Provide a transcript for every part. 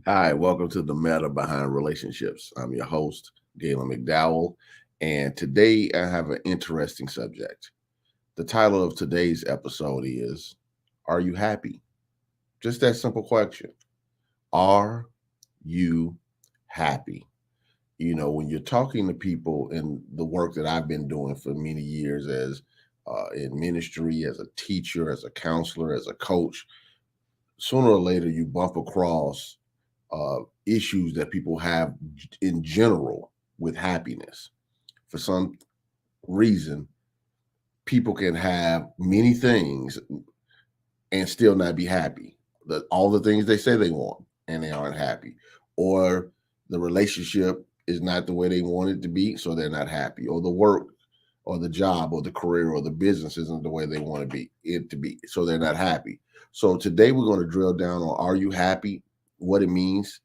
Hi, welcome to the Meta Behind Relationships. I'm your host, Gaylon McDowell, and today I have an interesting subject. The title of today's episode is, Are you happy? Just that simple question. Are you happy? You know, when you're talking to people in the work that I've been doing for many years as in ministry, as a teacher, as a counselor, as a coach, sooner or later you bump across issues that people have in general with happiness. For some reason, people can have many things and still not be happy. All the things they say they want and they aren't happy. Or the relationship is not the way they want it to be, so they're not happy. Or the work or the job or the career or the business isn't the way they want it to be, so they're not happy. So today we're going to drill down on, are you happy? What it means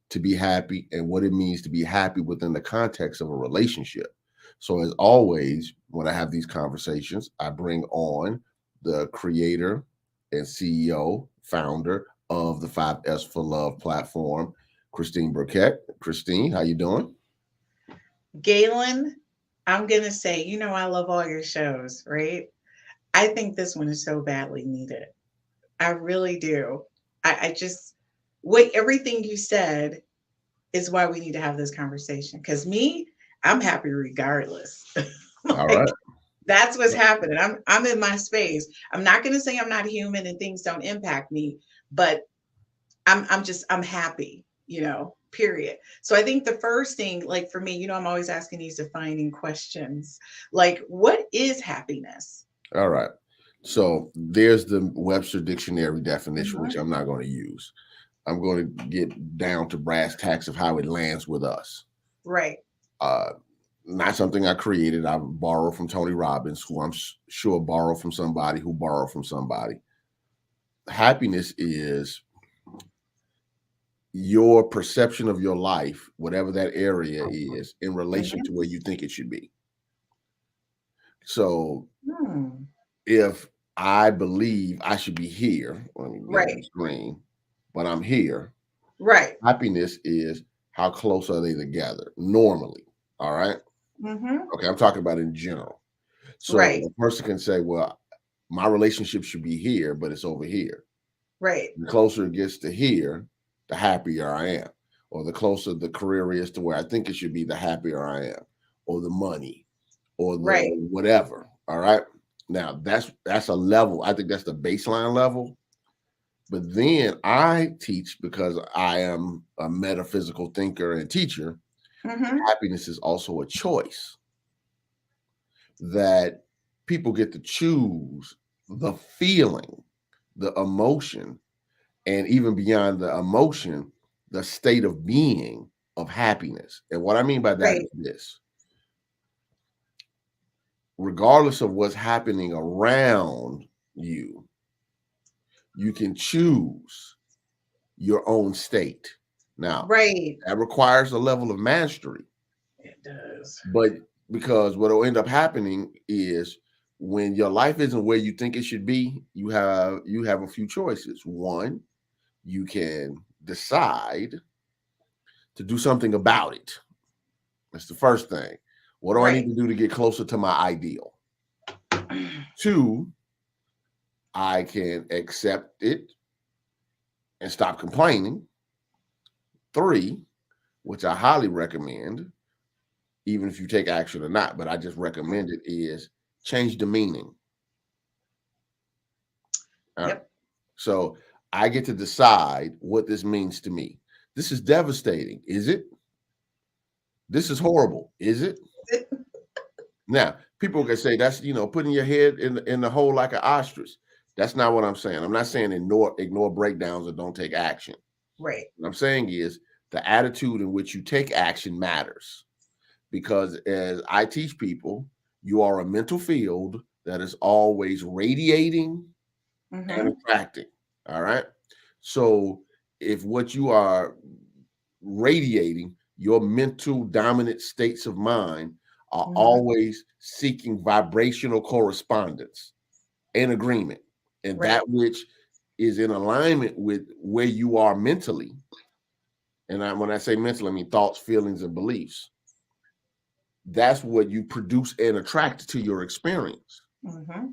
to be happy and what it means to be happy within the context of a relationship. So as always, when I have these conversations, I bring on the creator and CEO, founder of the 5S for Love platform, Christine Burkett. Christine, how you doing? Gaylon, I'm going to say, I love all your shows, right? I think this one is so badly needed. I really do. I just, what everything you said is why we need to have this conversation. Because me, I'm happy regardless. All Like, right. that's what's happening. I'm in my space. I'm not going to say I'm not human and things don't impact me, but I'm happy, period. So I think the first thing, like for me, I'm always asking these defining questions. Like, what is happiness? All right. So there's the Webster Dictionary definition, which Mhm. I'm not going to use. I'm going to get down to brass tacks of how it lands with us. Right. Uh, Not something I created. I borrowed from Tony Robbins, who I'm sure borrowed from somebody who borrowed from somebody. Happiness is your perception of your life, whatever that area is, in relation to Mhm. where you think it should be. So Hmm. if I believe I should be here, let me get on the Right. screen, but I'm here, Right. happiness is how close are they together normally. All right. Mhm. Okay. I'm talking about in general. So Right. a person can say, well, my relationship should be here, but it's over here. Right. The closer it gets to here, the happier I am. Or the closer the career is to where I think it should be, the happier I am. Or the money, or the Right. whatever. All right. Now that's a level. I think that's the baseline level. But then I teach, because I am a metaphysical thinker and teacher, Mhm. happiness is also a choice, that people get to choose the feeling, the emotion, and even beyond the emotion, the state of being of happiness. And what I mean by that Right. is this: regardless of what's happening around you, you can choose your own state. Now, Right. that requires a level of mastery, It does. but because what will end up happening is, when your life isn't where you think it should be, you have a few choices. One, you can decide to do something about it. That's the first thing. What do I need Right. to do to get closer to my ideal? Two, I can accept it and stop complaining. 3, which I highly recommend, even if you take action or not, but I just recommend it, is change the meaning. All right. Yep. So I get to decide what this means to me. This is devastating. Is it? This is horrible. Is it? Now, people can say that's, putting your head in the hole like an ostrich. That's not what I'm saying. I'm not saying ignore breakdowns or don't take action. Right. What I'm saying is the attitude in which you take action matters, because as I teach people, you are a mental field that is always radiating and Mm-hmm. attracting. All right. So if what you are radiating, your mental dominant states of mind are Mm-hmm. always seeking vibrational correspondence and agreement. And Right. that which is in alignment with where you are mentally. And when I say mentally, I mean thoughts, feelings, and beliefs. That's what you produce and attract to your experience. Mm-hmm.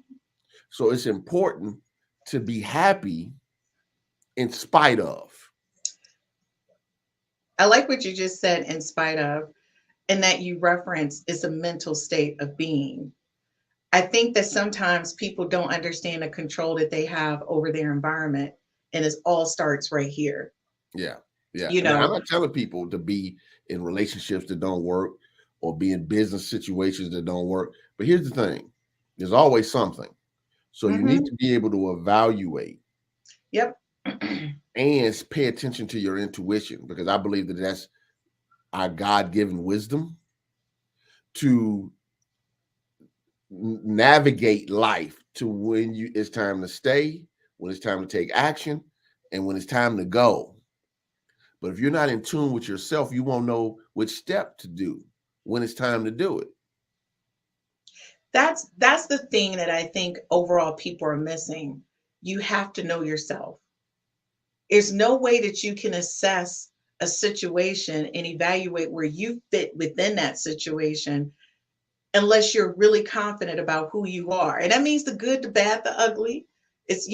So it's important to be happy in spite of. I like what you just said, in spite of, and that you reference is a mental state of being. I think that sometimes people don't understand the control that they have over their environment, and it all starts right here. Yeah. Yeah. You Now, I'm know, not telling people to be in relationships that don't work or be in business situations that don't work. But here's the thing, there's always something. So you need mm-hmm. to be able to evaluate Yep. and pay attention to your intuition, because I believe that that's our God given wisdom to navigate life to when it's time to stay, when it's time to take action, and when it's time to go. But if you're not in tune with yourself, you won't know which step to do when it's time to do it. That's the thing that I think overall people are missing. You have to know yourself. There's no way that you can assess a situation and evaluate where you fit within that situation unless you're really confident about who you are. And that means the good, the bad, the ugly. It's,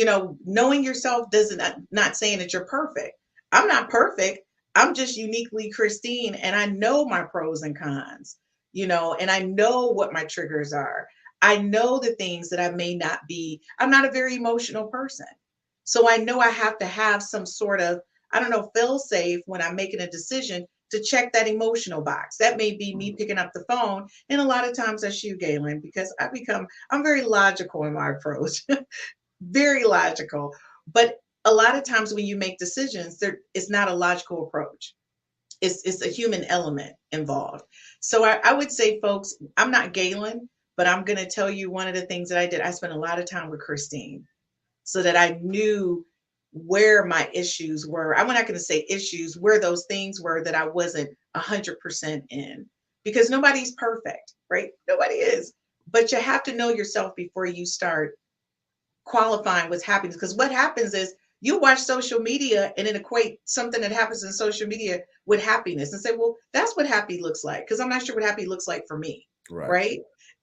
knowing yourself doesn't, not saying that you're perfect. I'm not perfect. I'm just uniquely Christine, and I know my pros and cons, and I know what my triggers are. I know the things that I may not be. I'm not a very emotional person. So I know I have to have some sort of, I don't know, fail safe when I'm making a decision to check that emotional box. That may be me picking up the phone. And a lot of times that's you, Galen, because I'm very logical in my approach, very logical. But a lot of times when you make decisions, it's not a logical approach. It's a human element involved. So I would say, folks, I'm not Galen, but I'm going to tell you one of the things that I did. I spent a lot of time with Christine so that I knew where my issues were. I'm not going to say issues, where those things were that I wasn't 100% in, because nobody's perfect, right? Nobody is. But you have to know yourself before you start qualifying what's happiness. Because what happens is you watch social media and then equate something that happens in social media with happiness and say, well, that's what happy looks like. Because I'm not sure what happy looks like for me. Right. Right.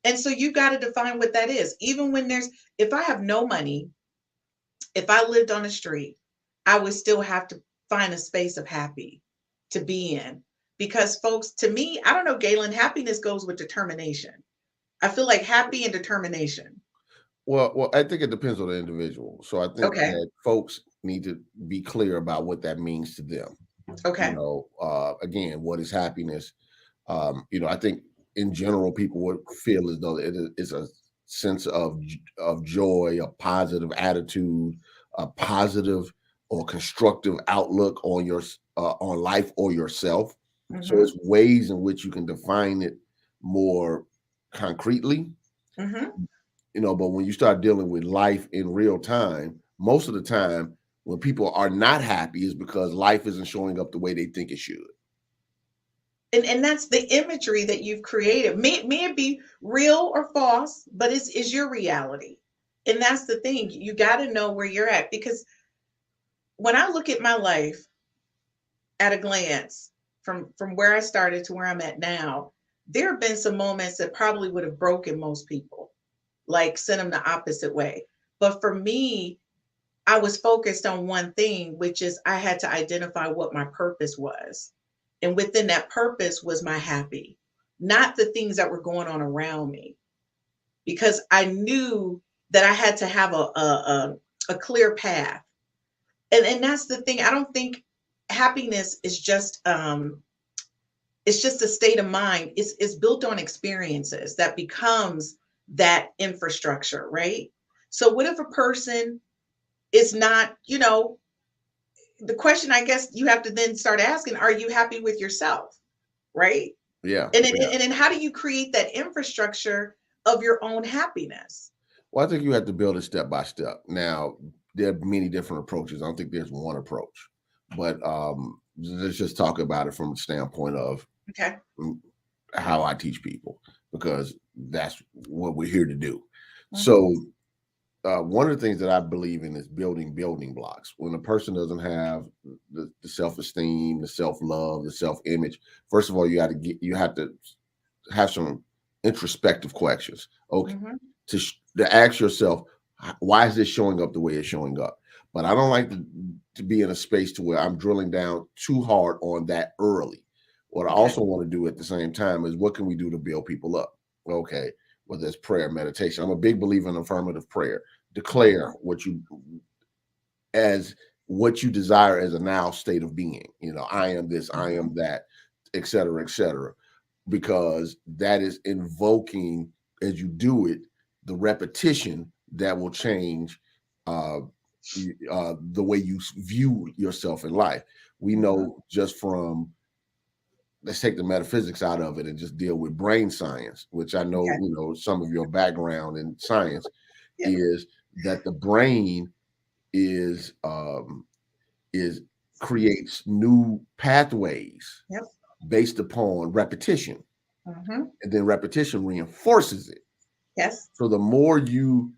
And so you got to define what that is. Even when if I have no money, if I lived on the street, I would still have to find a space of happy to be in. Because, folks, to me, I don't know, Galen, happiness goes with determination. I feel like happy and determination. Well, I think it depends on the individual. So I think Okay. that folks need to be clear about what that means to them. Okay. Again, what is happiness? I think in general, people would feel as though it is a sense of joy, a positive attitude, a positive or constructive outlook on on life or yourself. So Mm-hmm. it's ways in which you can define it more concretely. Mm-hmm. But when you start dealing with life in real time, most of the time when people are not happy is because life isn't showing up the way they think it should. And that's the imagery that you've created. May it be real or false, but it's your reality. And that's the thing. You got to know where you're at, because when I look at my life at a glance, from where I started to where I'm at now, there have been some moments that probably would have broken most people, like sent them the opposite way. But for me, I was focused on one thing, which is I had to identify what my purpose was. And within that purpose was my happy, not the things that were going on around me, because I knew that I had to have a clear path. And that's the thing. I don't think happiness is just it's just a state of mind. It's built on experiences that becomes that infrastructure, right? So what if a person is not, the question I guess you have to then start asking, are you happy with yourself? Right? Yeah, And then, yeah. and then how do you create that infrastructure of your own happiness? Well, I think you have to build it step by step. Now, there are many different approaches. I don't think there's one approach, but let's just talk about it from the standpoint of Okay. how I teach people, because that's what we're here to do. Mm-hmm. So, one of the things that I believe in is building blocks. When a person doesn't have the self-esteem, the self-love, the self-image, first of all, you have to have some introspective questions. Okay, Mm-hmm. to ask yourself, why is this showing up the way it's showing up? But I don't like to be in a space to where I'm drilling down too hard on that early. What I Okay. also want to do at the same time is, what can we do to build people up? Okay, whether it's prayer, meditation. I'm a big believer in affirmative prayer. Declare as what you desire as a now state of being. I am this, I Mm-hmm. am that, et cetera, because that is invoking, as you do it, the repetition that will change uh, the way you view yourself in life. We Mm-hmm. know just from, let's take the metaphysics out of it and just deal with brain science, which I know, Okay. some of your background in science Yep. is that the brain is is creates new pathways Yep. based upon repetition, Mm-hmm. and then repetition reinforces it. Yes. So the more you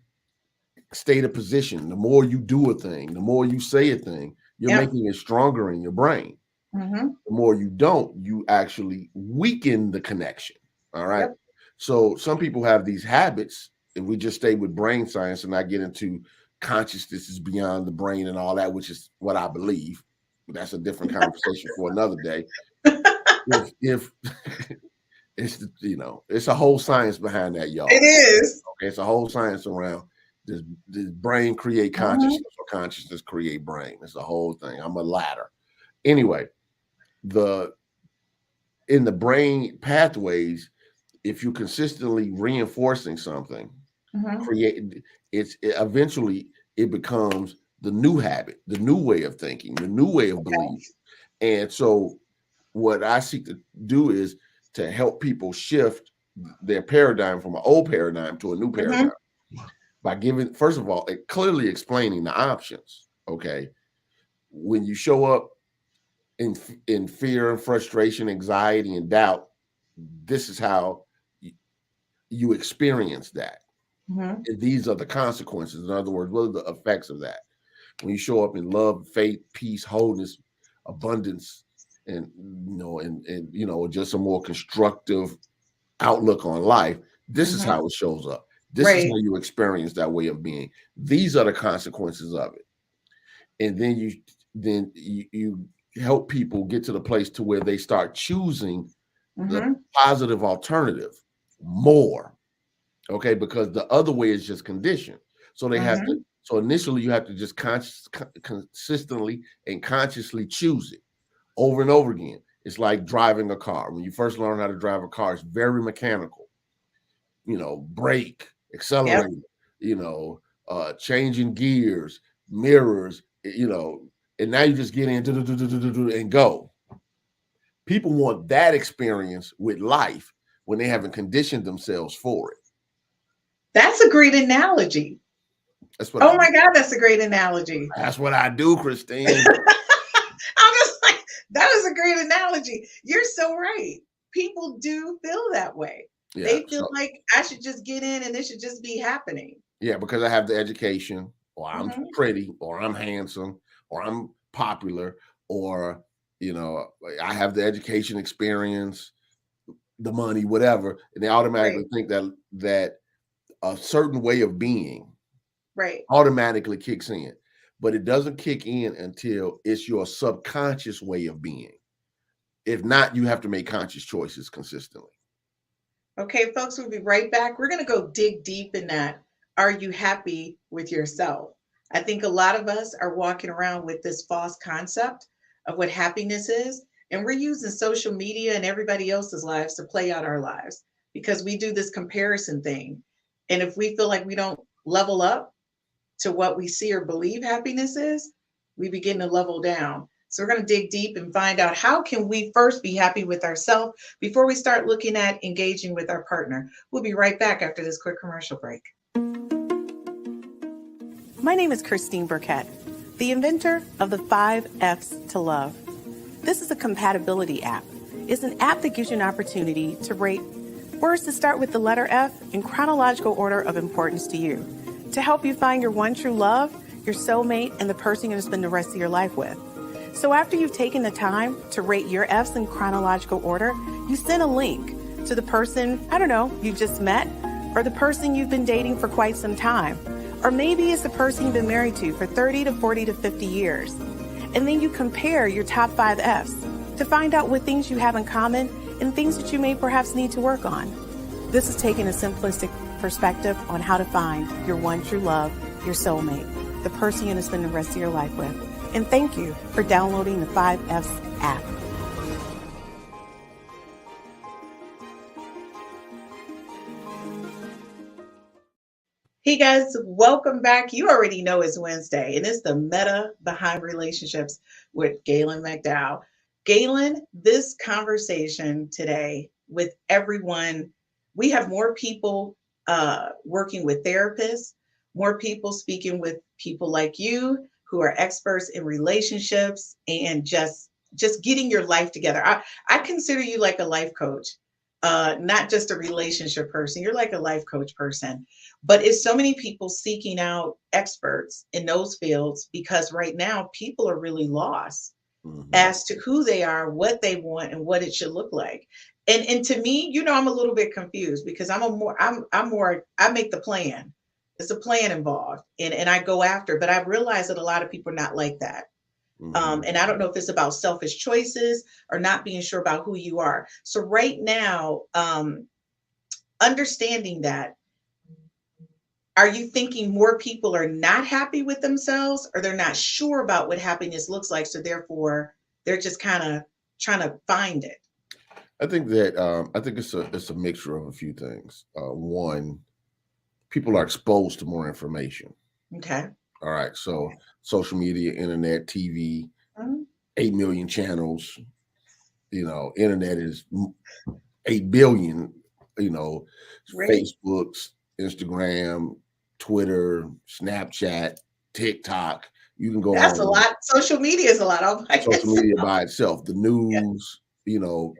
state a position, the more you do a thing, the more you say a thing, you're Yep. making it stronger in your brain. Mm-hmm. The more you don't, you actually weaken the connection. All right. Yep. So some people have these habits. If we just stay with brain science and not get into consciousness is beyond the brain and all that, which is what I believe. That's a different conversation for another day. If it's a whole science behind that, It y'all. is. Okay, it's a whole science around this brain create Mm-hmm. consciousness, or consciousness create brain. It's the whole thing. I'm a ladder. Anyway, the in the brain pathways, if you're consistently reinforcing something, Mm-hmm. create eventually it becomes the new habit, the new way of thinking, the new way of believing. And so what I seek to do is to help people shift their paradigm from an old paradigm to a new Mm-hmm. paradigm by giving, first of all, clearly explaining the options. Okay, when you show up in fear and frustration, anxiety and doubt, this is how you experience that. Mm-hmm. And these are the consequences. In other words, what are the effects of that? When you show up in love, faith, peace, wholeness, abundance, and just a more constructive outlook on life, this is Mm-hmm. how it shows up. This is Right. how you experience that way of being. These are the consequences of it. And then you help people get to the place to where they start choosing the Mm-hmm. positive alternative more. Okay, because the other way is just conditioned. So they have to. Mm-hmm. So initially, you have to just consistently and consciously choose it over and over again. It's like driving a car. When you first learn how to drive a car, it's very mechanical. Brake, Yep. accelerator, changing gears, mirrors, and now you just get in and go. People want that experience with life when they haven't conditioned themselves for it. That's a great analogy. That's what I Oh do. my God, that's a great analogy. That's what I do, Christine. I'm just like, that is a great analogy. You're so right. People do feel that way. Yeah. They feel So like I should just get in and this should just be happening. yeah, because I have the education, or I'm Mm-hmm. pretty, or I'm handsome, or I'm popular, or I have the education, experience, the money, whatever, and they Right. automatically think that a certain way of being Right. automatically kicks in, but it doesn't kick in until it's your subconscious way of being. If not, you have to make conscious choices consistently. Okay, folks, we'll be right back. We're going to go dig deep in that. Are you happy with yourself? I think a lot of us are walking around with this false concept of what happiness is, and we're using social media and everybody else's lives to play out our lives because we do this comparison thing. And if we feel like we don't level up to what we see or believe happiness is, we begin to level down. So we're going to dig deep and find out how can we first be happy with ourselves before we start looking at engaging with our partner. We'll be right back after this quick commercial break. My name is Christine Burkett, the inventor of the 5 F's to Love. This is a compatibility app. It's an app that gives you an opportunity to rate words that start with the letter F in chronological order of importance to you, to help you find your one true love, your soulmate, and the person you're going to spend the rest of your life with. So after you've taken the time to rate your F's in chronological order, you send a link to the person, I don't know, you just met, or the person you've been dating for quite some time. Or maybe it's the person you've been married to for 30 to 40 to 50 years. And then you compare your top 5 F's to find out what things you have in common and things that you may perhaps need to work on. This is taking a simplistic perspective on how to find your one true love, your soulmate, the person you're going to spend the rest of your life with. And thank you for downloading the 5 F's app. Hey guys, welcome back. You already know it's Wednesday, and it's the meta behind relationships with Gaylon McDowell. Gaylon, this conversation today with everyone, we have more people working with therapists, more people speaking with people like you who are experts in relationships and just getting your life together. I consider you like a life coach, not just a relationship person. You're like a life coach person. But it's so many people seeking out experts in those fields because right now people are really lost as to who they are, what they want, and what it should look like. And to me, I'm a little bit confused because I make the plan. It's a plan involved, and I go after. But I've realized that a lot of people are not like that. And I don't know if it's about selfish choices or not being sure about who you are. So right now, understanding that, are you thinking more people are not happy with themselves or they're not sure about what happiness looks like? So therefore, they're just kind of trying to find it. I think it's a mixture of a few things. One, people are exposed to more information. Okay. All right, so social media, internet, TV, Mhm. 8 million channels. Internet is 8 billion. Right. Facebook's, Instagram, Twitter, Snapchat, TikTok. You can go That's a on. lot. Social media is a lot. Oh my Social goodness. media by itself, the Yeah. news,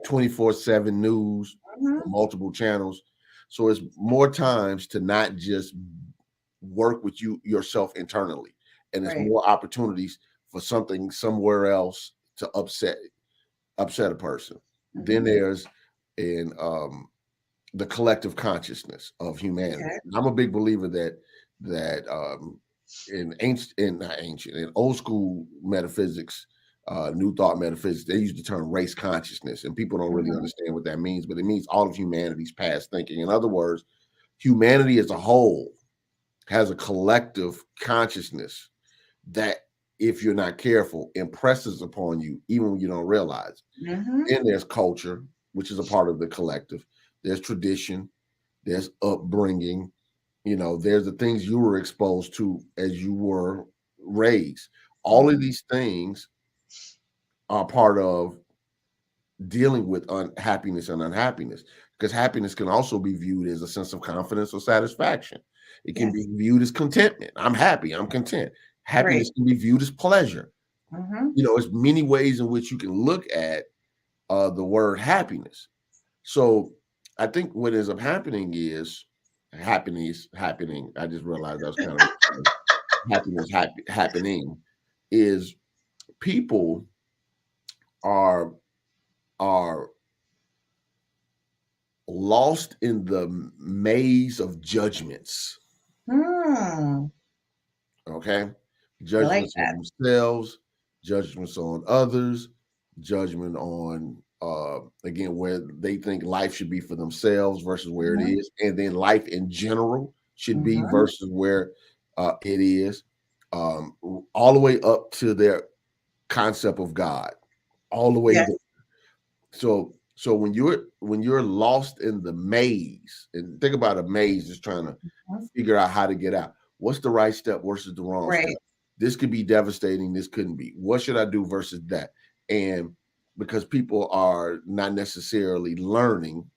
24/7 news, Mhm. multiple channels. So it's more times to not just work with yourself internally, and it's Right. more opportunities for something somewhere else to upset a person. Then Mhm. there's in the collective consciousness of humanity. Okay. I'm a big believer that in ancient, in not ancient, in old school metaphysics, new thought metaphysics, they use the term race consciousness, and people don't really Mhm. understand what that means, but it means all of humanity's past thinking. In other words, humanity as a whole has a collective consciousness that, if you're not careful, impresses upon you even when you don't realize. Mhm. Then there's culture, which is a part of the collective. There's tradition, there's upbringing, there's the things you were exposed to as you were raised. All of Mhm. these things are part of dealing with unhappiness and unhappiness, because happiness can also be viewed as a sense of confidence or satisfaction. It can be Yes. viewed as contentment. I'm happy, I'm content. Right. Happiness can be viewed as pleasure. Mhm. It's many ways in which you can look at the word happiness. So I think what ends up happening is happening. I just realized that was kind of happening is people are are lost in the maze of judgments. Hmm. Okay. I like Judgments that. on themselves, judgments on others, judgment on again where they think life should be for themselves versus where it Mhm, is, and then life in general should be mhm. versus where it is, all the way up to their concept of God, all the way Yes. there. So when you're lost in the maze, and think about a maze, just trying to Mhm. figure out how to get out. What's the right step versus the wrong step? Right. This could be devastating. This couldn't be. What should I do versus that? And because people are not necessarily learning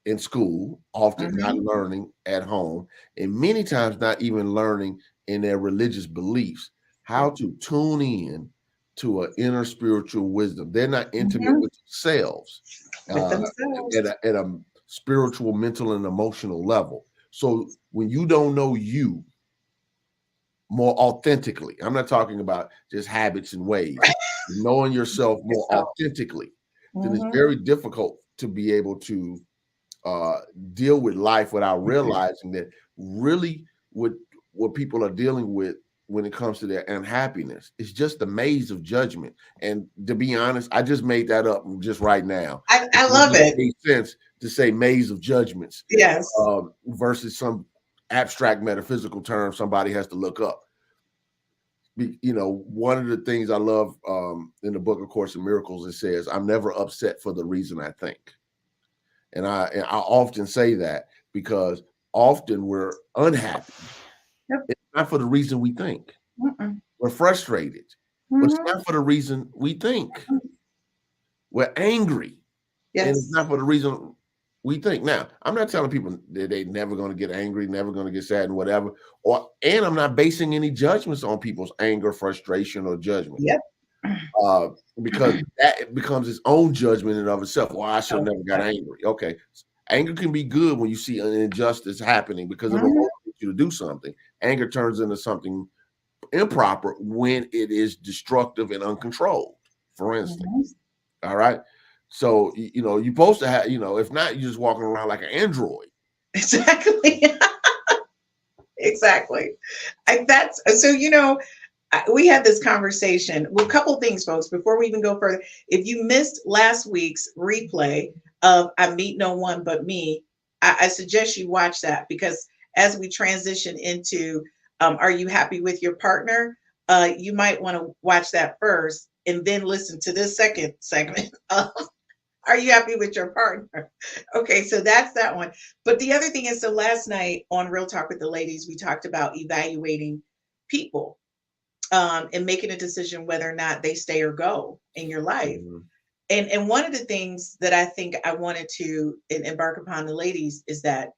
in school, often not Mhm. learning at home, and many times not even learning in their religious beliefs how to tune in to an inner spiritual wisdom. They're not intimate Mhm. with themselves With uh, themselves. at a spiritual, mental, and emotional level. So when you don't know you more authentically, I'm not talking about just habits and ways, knowing yourself more Yourself. authentically, then it's Mhm. very difficult to be able to uh, deal with life without realizing that really what people are dealing with when it comes to their unhappiness is just a maze of judgment. And to be honest, I just made that up just right now. I It love makes it. any sense to say maze of judgments Yes. versus some abstract metaphysical term somebody has to look up. You know, one of the things I love in the book, of Course in Miracles, it says, "I'm never upset for the reason I think." And I often say that because often we're unhappy. Yep. It's not for the reason we think. Mm-mm. We're frustrated, but it's Mhm. not for the reason we think. We're angry, and it's Yes. not for the reason we think. Now, I'm not telling people that they're never going to get angry, never going to get sad, and whatever. And I'm not basing any judgments on people's anger, frustration, or judgment. Yep. Uh, because that becomes its own judgment in and of itself. Well, I should have Oh, never got yeah. angry. Okay. Anger can be good when you see an injustice happening because it'll Mhm. motivate you to do something. Anger turns into something improper when it is destructive and uncontrolled, for instance. Mhm. All right. So, you know, you're supposed to have, you know, if not, you're just walking around like an android. Exactly. Exactly. That's so, we had this conversation. Well, a couple things, folks, before we even go further. If you missed last week's replay of I Meet No One But Me, I suggest you watch that because as we transition into Are You Happy with Your Partner? You might want to watch that first and then listen to this second segment of Are You Happy with Your Partner? Okay, so that's that one. But the other thing is, so last night on Real Talk with the Ladies, we talked about evaluating people and making a decision whether or not they stay or go in your life. Mhm. And one of the things that I think I wanted to embark upon the ladies is that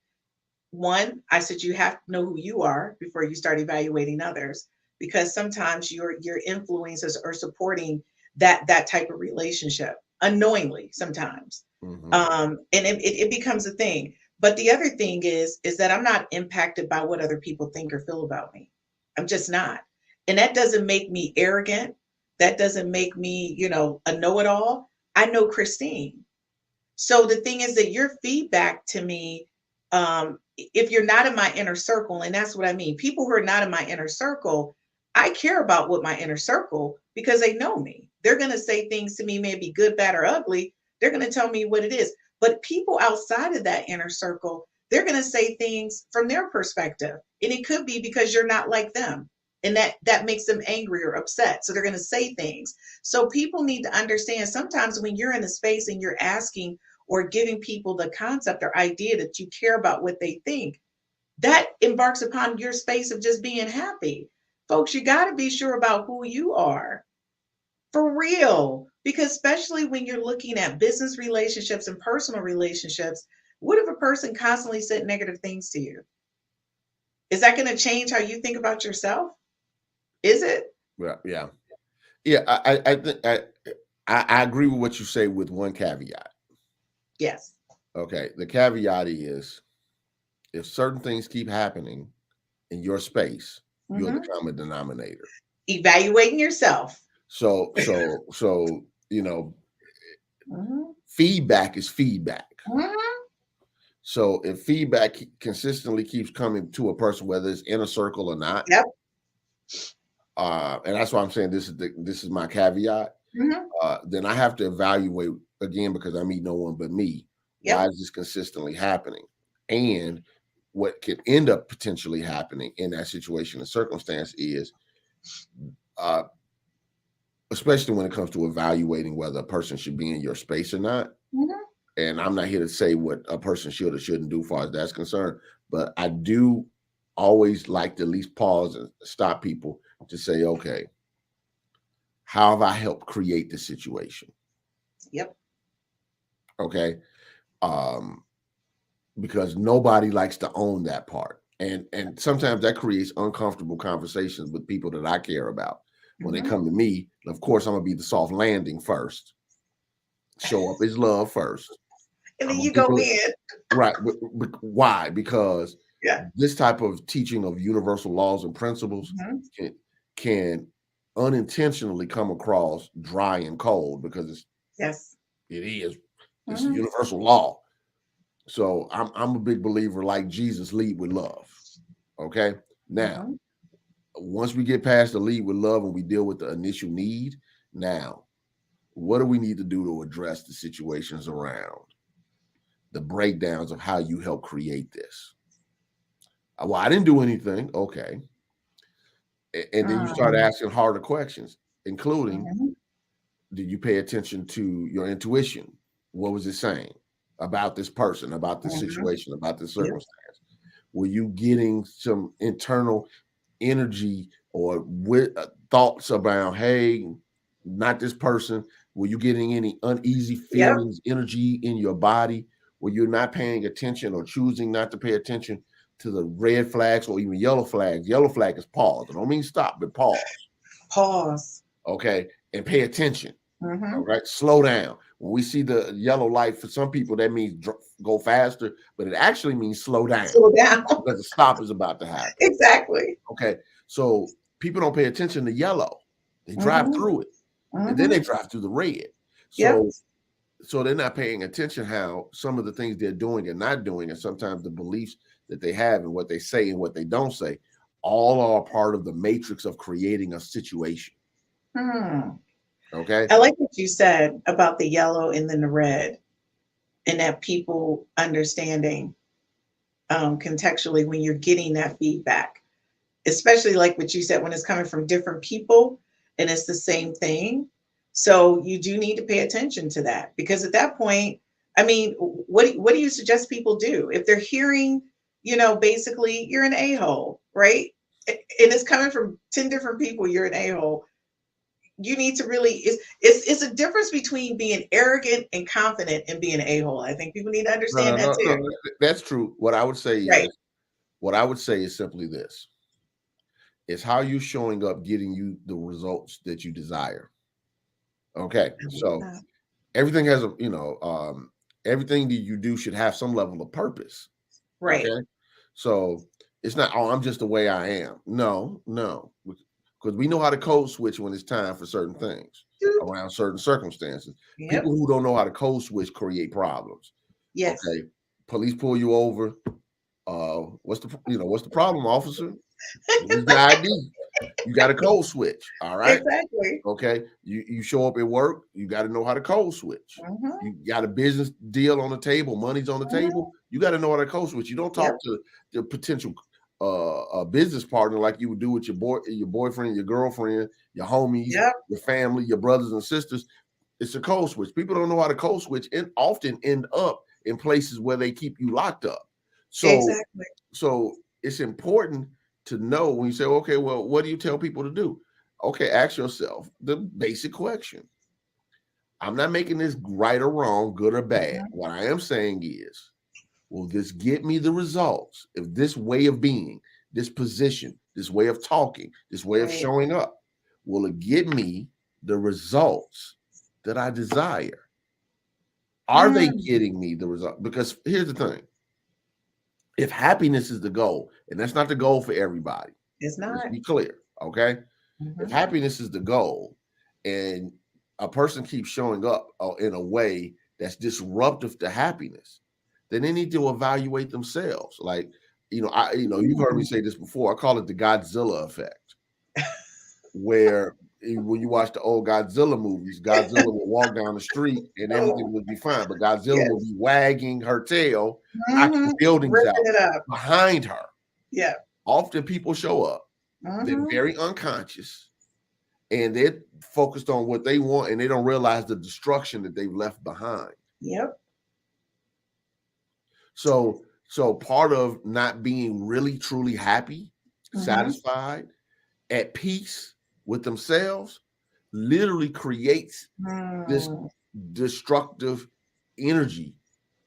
one, I said you have to know who you are before you start evaluating others, because sometimes your influences are supporting that type of relationship unknowingly sometimes. Mhm. And it becomes a thing. But the other thing is that I'm not impacted by what other people think or feel about me. I'm just not. And that doesn't make me arrogant. That doesn't make me, a know-it-all. I know Christine. So the thing is that your feedback to me, if you're not in my inner circle, and that's what I mean, people who are not in my inner circle, I care about what my inner circle because they know me. They're going to say things to me, maybe good, bad, or ugly. They're going to tell me what it is. But people outside of that inner circle, they're going to say things from their perspective. And it could be because you're not like them. And that makes them angry or upset. So they're going to say things. So people need to understand sometimes when you're in the space and you're asking or giving people the concept or idea that you care about what they think, that embarks upon your space of just being happy. Folks, you got to be sure about who you are for real. Because especially when you're looking at business relationships and personal relationships, what if a person constantly said negative things to you? Is that going to change how you think about yourself? Is it? Yeah. Yeah. Yeah. I think I agree with what you say with one caveat. Yes. Okay. The caveat is if certain things keep happening in your space, you're the Hmm. common denominator. Evaluating yourself. So you know, Hmm. feedback is feedback. Hmm. So if feedback consistently keeps coming to a person, whether it's in a circle or not, Yep. and that's why I'm saying this is my caveat. Then I have to evaluate again, because I meet no one but me. Yep. Why is this consistently happening? And what could end up potentially happening in that situation and circumstance is, especially when it comes to evaluating whether a person should be in your space or not. And I'm not here to say what a person should or shouldn't do as far as that's concerned, but I do always like to at least pause and stop people to say, okay, how have I helped create the situation? Yep. Okay. Because nobody likes to own that part. And sometimes that creates uncomfortable conversations with people that I care about. When they come to me, of course, I'm gonna be the soft landing first. Show up as love first. And then you go in. Right. Why? Because this type of teaching of universal laws and principles can unintentionally come across dry and cold, because it's a universal law. So I'm a big believer, like Jesus, lead with love. Okay. Now, once we get past the lead with love and we deal with the initial need, now, what do we need to do to address the situations around the breakdowns of how you help create this? Well, I didn't do anything. Okay. And then you start asking harder questions, including, did you pay attention to your intuition? What was it saying about this person, about this situation, about this circumstance? Were you getting some internal energy or thoughts about, hey, not this person? Were you getting any uneasy feelings, energy in your body? Were you not paying attention or choosing not to pay attention to the red flags or even yellow flags? Yellow flag is pause. I don't mean stop, but pause. Pause. Okay. And pay attention. All right. Slow down. When we see the yellow light, for some people, that means go faster, but it actually means slow down. Slow down. Because the stop is about to happen. Exactly. Okay. So people don't pay attention to yellow. They drive through it. And then they drive through the red. So they're not paying attention how some of the things they're doing and not doing, and sometimes the beliefs that they have and what they say and what they don't say, all are part of the matrix of creating a situation. Okay. I like what you said about the yellow and then the red, and that people understanding contextually when you're getting that feedback, especially like what you said, when it's coming from different people and it's the same thing. So you do need to pay attention to that, because at that point, I mean, what do you suggest people do if they're hearing, basically you're an a-hole, right? And it's coming from 10 different people, you're an a-hole. You need to really, it's a difference between being arrogant and confident and being an a-hole. I think people need to understand that too. No, that's true. What I would say is simply this. It's how you're showing up, getting you the results that you desire. Okay. So everything has everything that you do should have some level of purpose. Right. Okay? So it's not, I'm just the way I am. No. Because we know how to code switch when it's time for certain things around certain circumstances. People who don't know how to code switch create problems. Yes. Okay. Police pull you over. What's the problem, officer? Where's the ID? You got to code switch. All right. Exactly. Okay. You show up at work. You got to know how to code switch. You got a business deal on the table. Money's on the table. You got to know how to code switch. You don't talk to the potential a business partner like you would do with your boyfriend, your girlfriend, your homies, your family, your brothers and sisters. It's a code switch. People don't know how to code switch and often end up in places where they keep you locked up. So it's important to know when you say, okay, well, what do you tell people to do? Okay, ask yourself the basic question. I'm not making this right or wrong, good or bad. What I am saying is, will this get me the results? If this way of being, this position, this way of talking, this way of showing up, will it get me the results that I desire? Are they getting me the result? Because here's the thing. If happiness is the goal, and that's not the goal for everybody. It's not. Let's be clear, okay? If happiness is the goal and a person keeps showing up in a way that's disruptive to happiness, then they need to evaluate themselves. Like, you've heard me say this before. I call it the Godzilla effect. where when you watch the old Godzilla movies, Godzilla would walk down the street and everything would be fine, but Godzilla would be wagging her tail, knocking the buildings Ripping out it up. behind her. Yeah. Often people show up, they're very unconscious, and they're focused on what they want, and they don't realize the destruction that they've left behind. Yep. So part of not being really truly happy, satisfied, at peace with themselves literally creates this destructive energy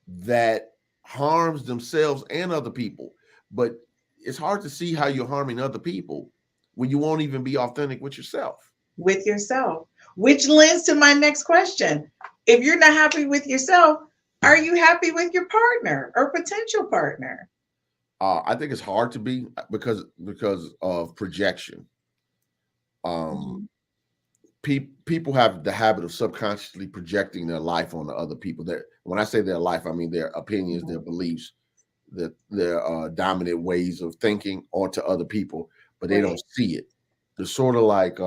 that harms themselves and other people. But it's hard to see how you're harming other people when you won't even be authentic with yourself. With yourself, which lends to my next question. If you're not happy with yourself, are you happy with your partner or potential partner? I think it's hard to be because of projection. People have the habit of subconsciously projecting their life on the other people. When I say their life, I mean their opinions, their beliefs, their dominant ways of thinking onto other people, but they don't see it. It's sort of like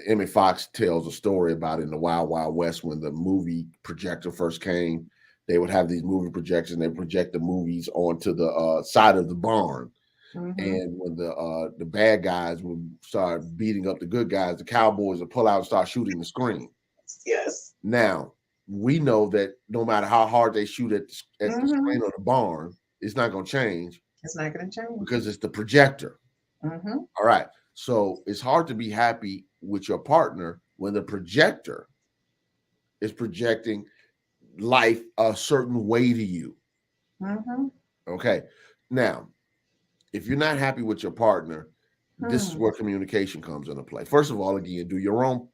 Emmett Fox tells a story about in the Wild Wild West when the movie projector first came. They would have these movie projections. They project the movies onto the side of the barn. And when the bad guys would start beating up the good guys, the cowboys would pull out and start shooting the screen. Yes. Now, we know that no matter how hard they shoot at the screen or the barn, it's not going to change. It's not going to change. Because it's the projector. All right. So it's hard to be happy with your partner when the projector is projecting life a certain way to you. Okay. Now, if you're not happy with your partner, this is where communication comes into play. First of all, again, do your own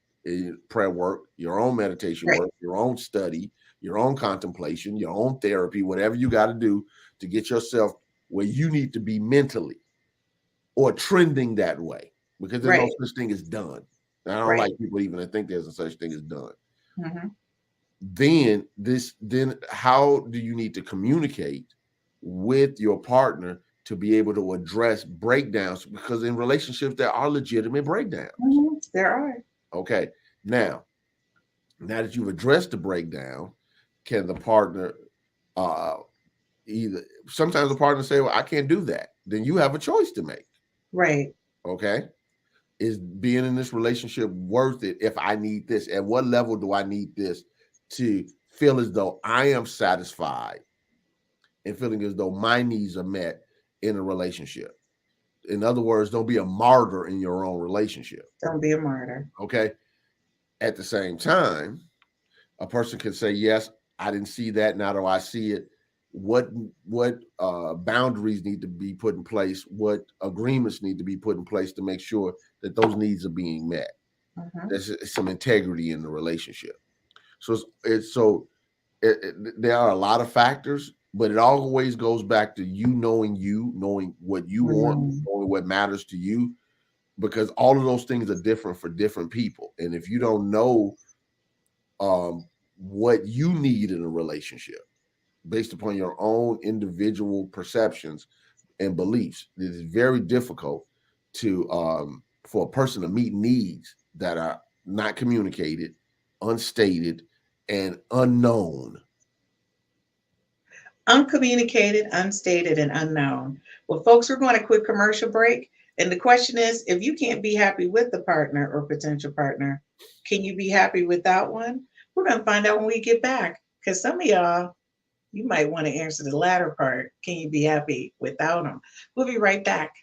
prayer work, your own meditation work, your own study, your own contemplation, your own therapy, whatever you got to do to get yourself where you need to be mentally or trending that way, because there's no such thing as done. I don't like people even to think there's a such thing as done. Then how do you need to communicate with your partner to be able to address breakdowns? Because in relationships, there are legitimate breakdowns. There are. Okay. Now that you've addressed the breakdown, can the partner sometimes the partner say, well, I can't do that. Then you have a choice to make. Right. Okay. Is being in this relationship worth it if I need this? At what level do I need this to feel as though I am satisfied and feeling as though my needs are met in a relationship? In other words, don't be a martyr in your own relationship. Don't be a martyr. Okay. At the same time, a person can say, yes, I didn't see that. Now do I see it? What boundaries need to be put in place? What agreements need to be put in place to make sure that those needs are being met? There's some integrity in the relationship. So there are a lot of factors, but it always goes back to knowing what you want, knowing what matters to you, because all of those things are different for different people. And if you don't know what you need in a relationship based upon your own individual perceptions and beliefs, it is very difficult to for a person to meet needs that are not communicated, unstated, and unknown. Uncommunicated, unstated, and unknown. Well, folks, we're going to quick commercial break. And the question is, if you can't be happy with the partner or potential partner, can you be happy without one? We're going to find out when we get back. Because some of y'all, you might want to answer the latter part. Can you be happy without them? We'll be right back.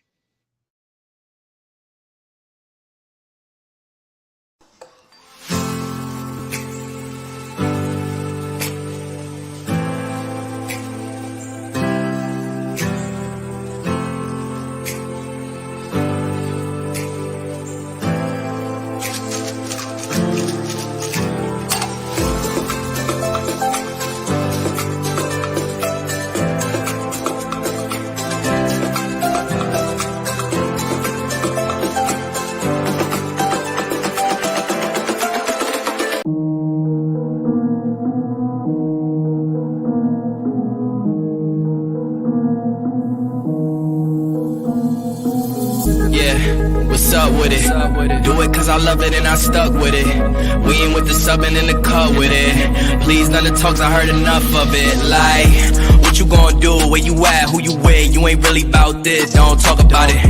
it? What's up with it? Do it cause I love it and I stuck with it. We ain't with the subbing in the cut with it. Please none of the talks, I heard enough of it. Like, what you gonna do? Where you at? Who you with? You ain't really about this, don't talk about it.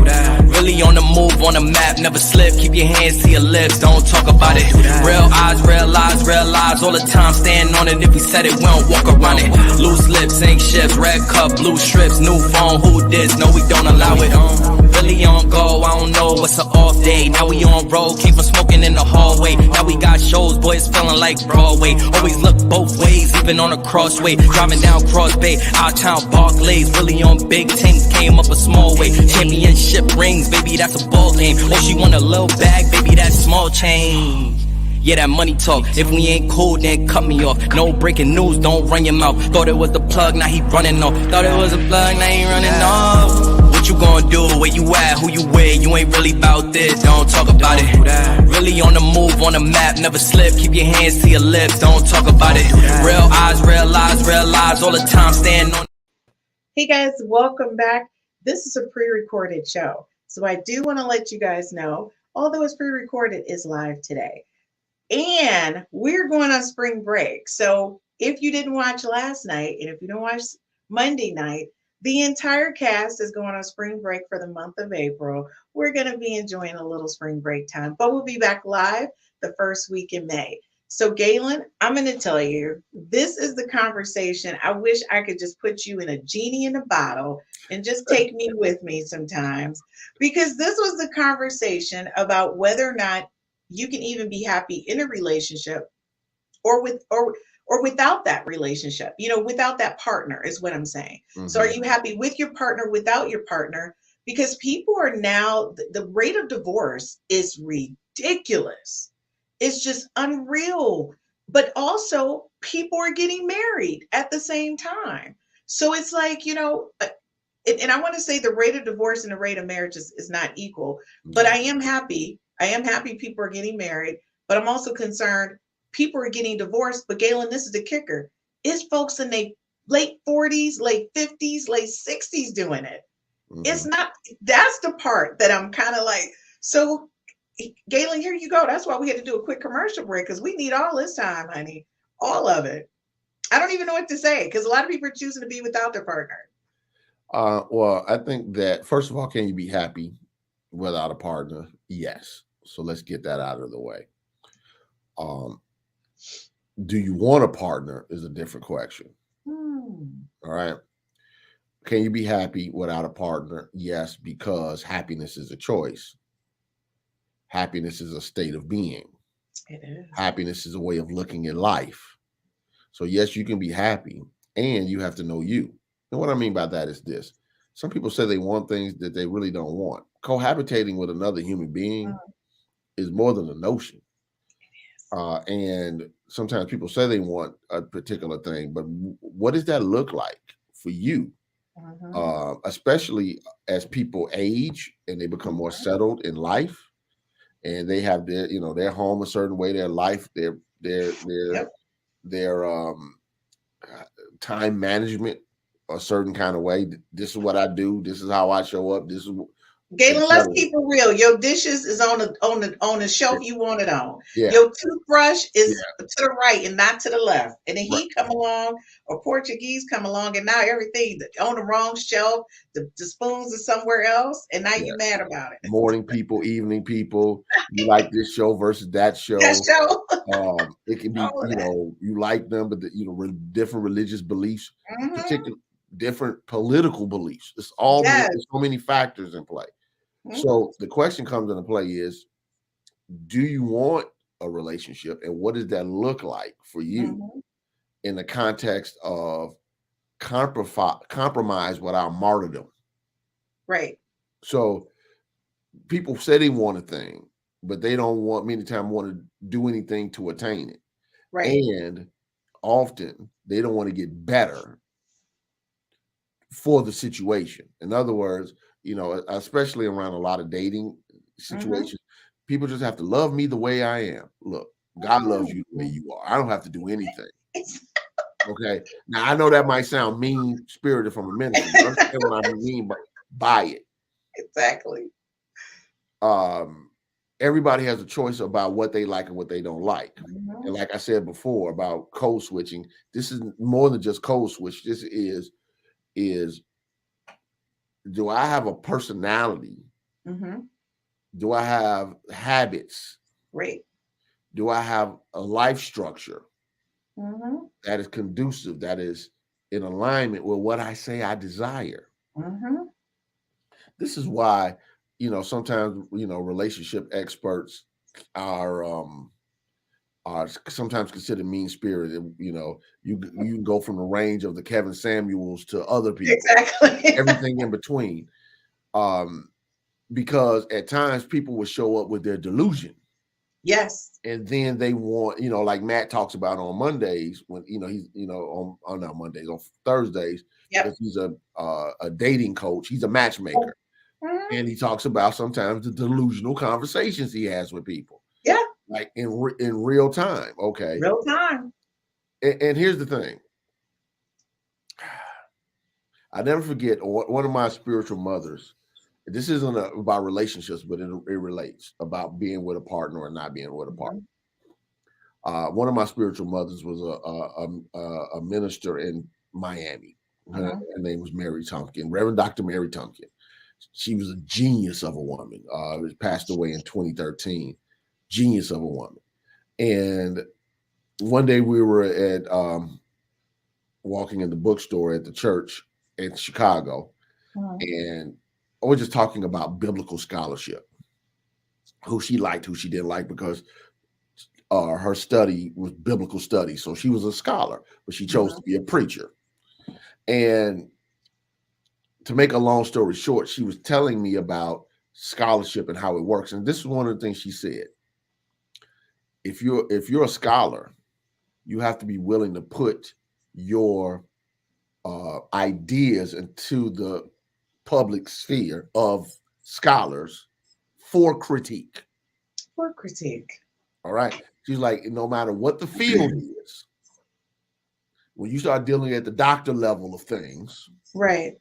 Really on the move, on the map, never slip. Keep your hands to your lips, don't talk about it. Real eyes, real lies all the time. Stand on it, if we said it, we don't walk around it. Loose lips, ain't shifts, red cup, blue strips, new phone, who this? No, we don't allow it. Really on go, I don't know what's an off day. Now we on road, came from smoking in the hallway. Now we got shows, boys feeling like Broadway. Always look both ways, even on a crossway. Driving down Cross Bay, out town Barclays. Really on big things, came up a small way. Championship rings, baby, that's a ball game. Oh, she want a little bag, baby, that's small change. Yeah, that money talk. If we ain't cool, then cut me off. No breaking news, don't run your mouth. Thought it was the plug, now he running off. Thought it was a plug, now he running off. What you gonna do? Where you at? Who you with? You ain't really about this, don't talk about it. Really on the move, on the map, never slip. Keep your hands to your lips, don't talk about it. Real eyes, real lies all the time. Stand on. Hey guys, welcome back. This is a pre-recorded show. So I do want to let you guys know, although it's pre-recorded, it's live today. And we're going on spring break. So if you didn't watch last night, and if you didn't watch Monday night, the entire cast is going on spring break for the month of April. We're going to be enjoying a little spring break time, but we'll be back live the first week in May. So Gaylon, I'm going to tell you, this is the conversation. I wish I could just put you in a genie in a bottle and just take me with me sometimes, because this was the conversation about whether or not you can even be happy in a relationship or without that relationship, without that partner is what I'm saying. Mm-hmm. So are you happy with your partner, without your partner? Because people are now, the rate of divorce is ridiculous. It's just unreal. But also people are getting married at the same time. So it's like, and I want to say the rate of divorce and the rate of marriage is not equal, but I am happy. People are getting married, but I'm also concerned people are getting divorced. But Gaylon, this is the kicker. It's folks in their late 40s, late 50s, late 60s doing it. Mm-hmm. It's not, that's the part that I'm kind of like, so Gaylon, here you go. That's why we had to do a quick commercial break, because we need all this time, honey. All of it. I don't even know what to say, because a lot of people are choosing to be without their partner. Well, I think that, first of all, can you be happy without a partner? Yes. So let's get that out of the way. Do you want a partner is a different question. All right. Can you be happy without a partner? Yes, because happiness is a choice. Happiness is a state of being. It is. Happiness is a way of looking at life. So yes, you can be happy, and you have to know you. And what I mean by that is this. Some people say they want things that they really don't want. Cohabitating with another human being is more than a notion. And sometimes people say they want a particular thing, but what does that look like for you? Especially as people age and they become more settled in life, and they have their home a certain way, their life, their time management a certain kind of way. This is what I do. This is how I show up. This is Gaylon, let's keep it real. Your dishes is on the shelf you want it on. Yeah. Your toothbrush is to the right and not to the left. And then he come along, or Portuguese come along, and now everything on the wrong shelf. The spoons are somewhere else, and now you're mad about it. Morning people, evening people. You like this show versus that show. That show. It can be you like them, but different religious beliefs, particular different political beliefs. It's all there's so many factors in play. So the question comes into play is, do you want a relationship, and what does that look like for you in the context of compromise without martyrdom? Right. So people say they want a thing, but they don't want to do anything to attain it. Right. And often they don't want to get better for the situation. In other words, especially around a lot of dating situations, people just have to love me the way I am. Look, God loves you the way you are. I don't have to do anything. Okay. Now I know that might sound mean-spirited from a minister, but understand what I mean by it. Exactly. everybody has a choice about what they like and what they don't like. Mhm. And like I said before about code switching, this is more than just code switch. This is do I have a personality? Mhm. Do I have habits? Right. Do I have a life structure Mhm. that is conducive, that is in alignment with what I say I desire? Mhm. This is why, sometimes, relationship experts are sometimes considered mean spirited. You can go from the range of the Kevin Samuels to other people, Exactly. everything in between. Because at times people will show up with their delusion. Yes. And then they want, like Matt talks about on Mondays when, he's, on not Mondays, on Thursdays, Yep. because he's a dating coach. He's a matchmaker. Mhm. And he talks about sometimes the delusional conversations he has with people, Yeah. like in real time. Okay. Real time. And here's the thing. I never forget one of my spiritual mothers. This isn't about relationships, but it relates about being with a partner or not being with a partner. One of my spiritual mothers was a minister in Miami. Her name was Mary Tompkin, Reverend Dr. Mary Tompkin. She was a genius of a woman. Passed away in 2013. Genius of a woman. And one day we were at walking in the bookstore at the church in Chicago, and we're just talking about biblical scholarship, who she liked, who she didn't like, because her study was biblical study. So she was a scholar, but she chose to be a preacher. And to make a long story short, she was telling me about scholarship and how it works. And this is one of the things she said. If you're a scholar, you have to be willing to put your ideas into the public sphere of scholars for critique. For critique. All right. She's like, no matter what the field is, when you start dealing at the doctor level of things, Right.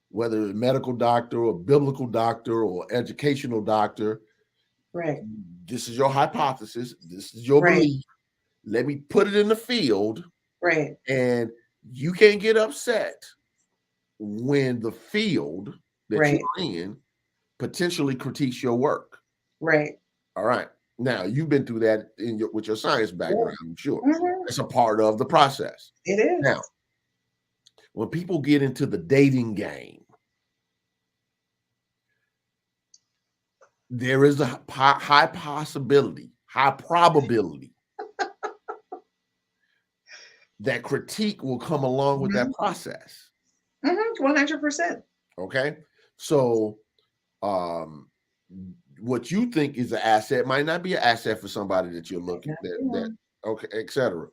whether it's medical doctor or biblical doctor or educational doctor, Right. this is your hypothesis. This is your Right. belief. Let me put it in the field. Right. And you can't get upset when the field that Right. you're in potentially critiques your work. Right. All right. Now, you've been through that with your science background, I'm sure. Mhm. That's a part of the process. It is. Now, when people get into the dating game, there is a high possibility, high probability that critique will come along with that process. 100%. Okay. So, what you think is an asset might not be an asset for somebody that you're looking at, okay, etc.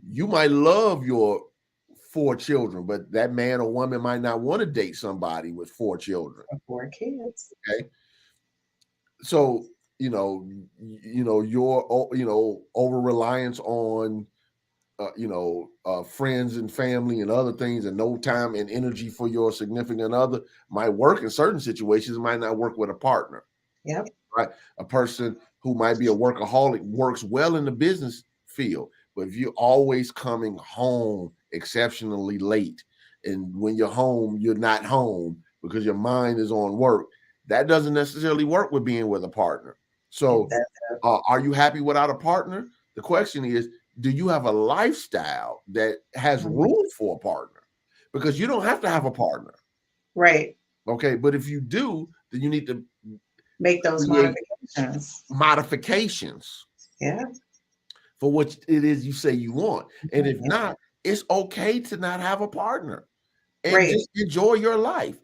You might love your 4 children, but that man or woman might not want to date somebody with 4 children. 4 kids. Okay. So, your over reliance on friends and family and other things, and no time and energy for your significant other might work in certain situations, might not work with a partner. Yep. Right. A person who might be a workaholic works well in the business field, but if you're always coming home exceptionally late, and when you're home, you're not home because your mind is on work, that doesn't necessarily work with being with a partner. So, are you happy without a partner? The question is, do you have a lifestyle that has room for a partner? Because you don't have to have a partner. Right. Okay. But if you do, then you need to make those modifications. Yeah. For what it is you say you want. And if not, it's okay to not have a partner and just enjoy your life.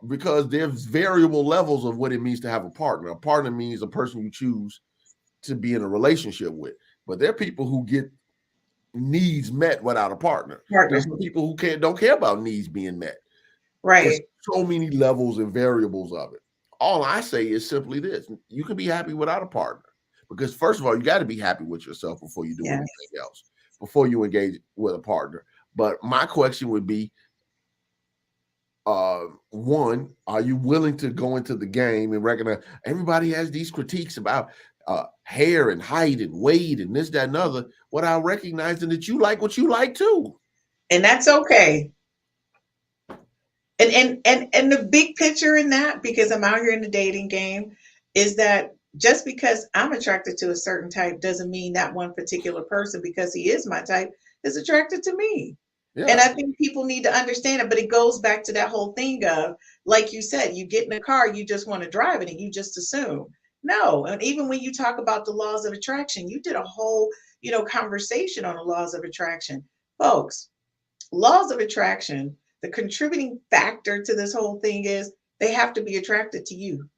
Because there's variable levels of what it means to have a partner. A partner means a person you choose to be in a relationship with. But there are people who get needs met without a partner. There's some people who don't care about needs being met. Right. There's so many levels and variables of it. All I say is simply this: you can be happy without a partner, because first of all, you got to be happy with yourself before you do anything else, before you engage with a partner. But my question would be, one, are you willing to go into the game and recognize everybody has these critiques about hair and height and weight and this, that, and other, without recognizing that you like what you like too. And that's okay. And the big picture in that, because I'm out here in the dating game, is that just because I'm attracted to a certain type doesn't mean that one particular person, because he is my type, is attracted to me. Yeah. And I think people need to understand it, but it goes back to that whole thing of, like you said, you get in a car, you just want to drive it and you just assume. No. And even when you talk about the laws of attraction, you did a whole, conversation on the laws of attraction. Folks, laws of attraction, the contributing factor to this whole thing is they have to be attracted to you.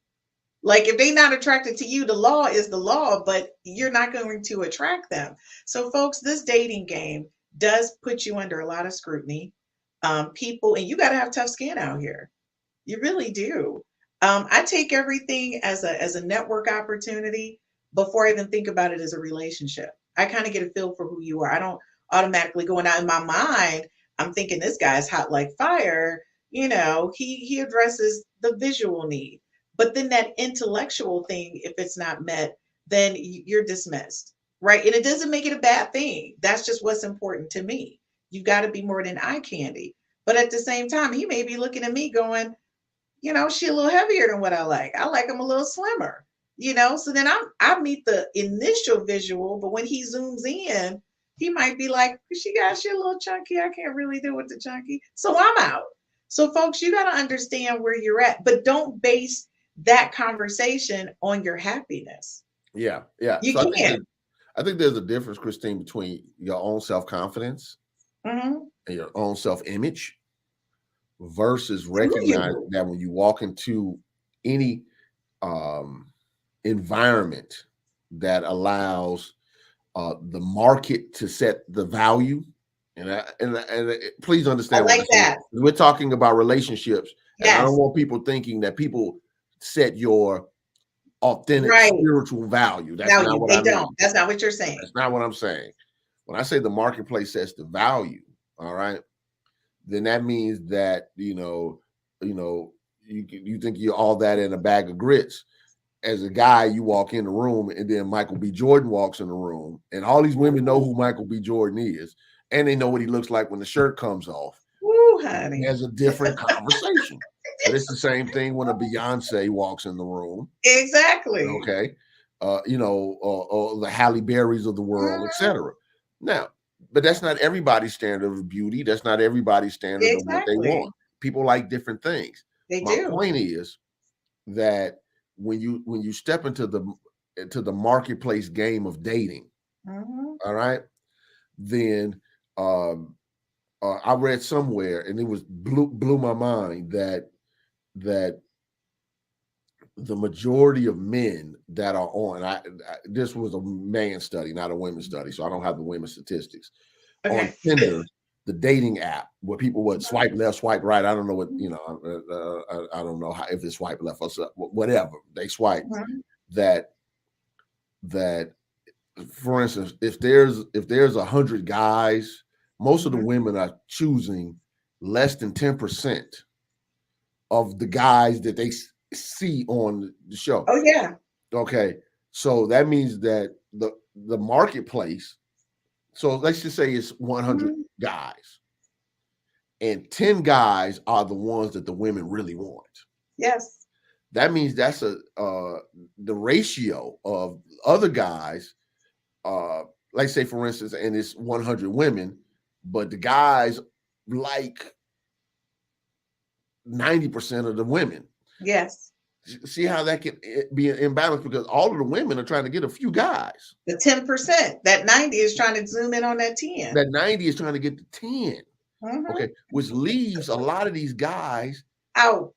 Like if they're not attracted to you, the law is the law, but you're not going to attract them. So folks, this dating game does put you under a lot of scrutiny. People, and you got to have tough skin out here. You really do. I take everything as a network opportunity before I even think about it as a relationship. I kind of get a feel for who you are. I don't automatically going out in my mind. I'm thinking this guy's hot like fire. He addresses the visual need. But then that intellectual thing, if it's not met, then you're dismissed, right? And it doesn't make it a bad thing. That's just what's important to me. You got to be more than eye candy. But at the same time, he may be looking at me going, she a little heavier than what I like. I like him a little slimmer, So then I meet the initial visual, but when he zooms in, he might be like, she a little chunky. I can't really do with the chunky. So I'm out. So folks, you got to understand where you're at, but don't base that conversation on your happiness. Yeah. You so can't. I think there's a difference, Christine, between your own self-confidence and your own self-image versus recognizing that when you walk into any environment that allows the market to set the value, and please understand, I like that. We're talking about relationships, yes. And I don't want people thinking that people set your authentic spiritual value. That's not what I mean. That's not what you're saying. That's not what I'm saying. When I say the marketplace sets the value, all right, then that means that you think you're all that in a bag of grits. As a guy, you walk in the room, and then Michael B. Jordan walks in the room, and all these women know who Michael B. Jordan is, and they know what he looks like when the shirt comes off. Ooh, honey. There's a different conversation. But it's the same thing when a Beyonce walks in the room. Exactly. Okay. The Halle Berrys of the world, etc. Now, but that's not everybody's standard of beauty. That's not everybody's standard of what they want. People like different things. My point is that when you step into the marketplace game of dating, all right, then I read somewhere, and it was blew my mind that the majority of men that are on, this was a man study, not a women's study, so I don't have the women's statistics. Okay. On Tinder, the dating app, where people would swipe left, swipe right. I don't know what, I don't know if it's swipe left or whatever. They swipe that, for instance, if there's 100 guys, most of the women are choosing less than 10% of the guys that they see on the show. Oh yeah. Okay. So that means that the marketplace, so let's just say it's 100 guys, and 10 guys are the ones that the women really want. Yes. That means that's the ratio of other guys, like say for instance, and it's 100 women, but the guys like 90% of the women. Yes. See how that can be an imbalance, because all of the women are trying to get a few guys. The 10%, that 90 is trying to zoom in on that 10. That 90 is trying to get the 10. Okay, which leaves a lot of these guys out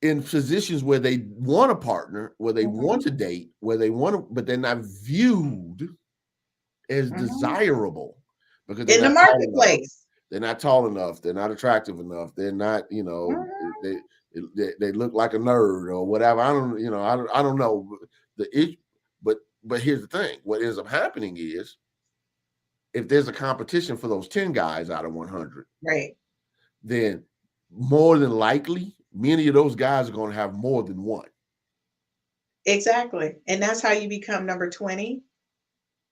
in positions where they want a partner, where they want to date, where they want to, but they're not viewed as desirable because in the marketplace. They're not tall enough. They're not attractive enough. They're not, they look like a nerd or whatever. I don't know but here's the thing. What ends up happening is, if there's a competition for those 10 guys out of 100, right, then more than likely, many of those guys are going to have more than one. Exactly. And that's how you become number 20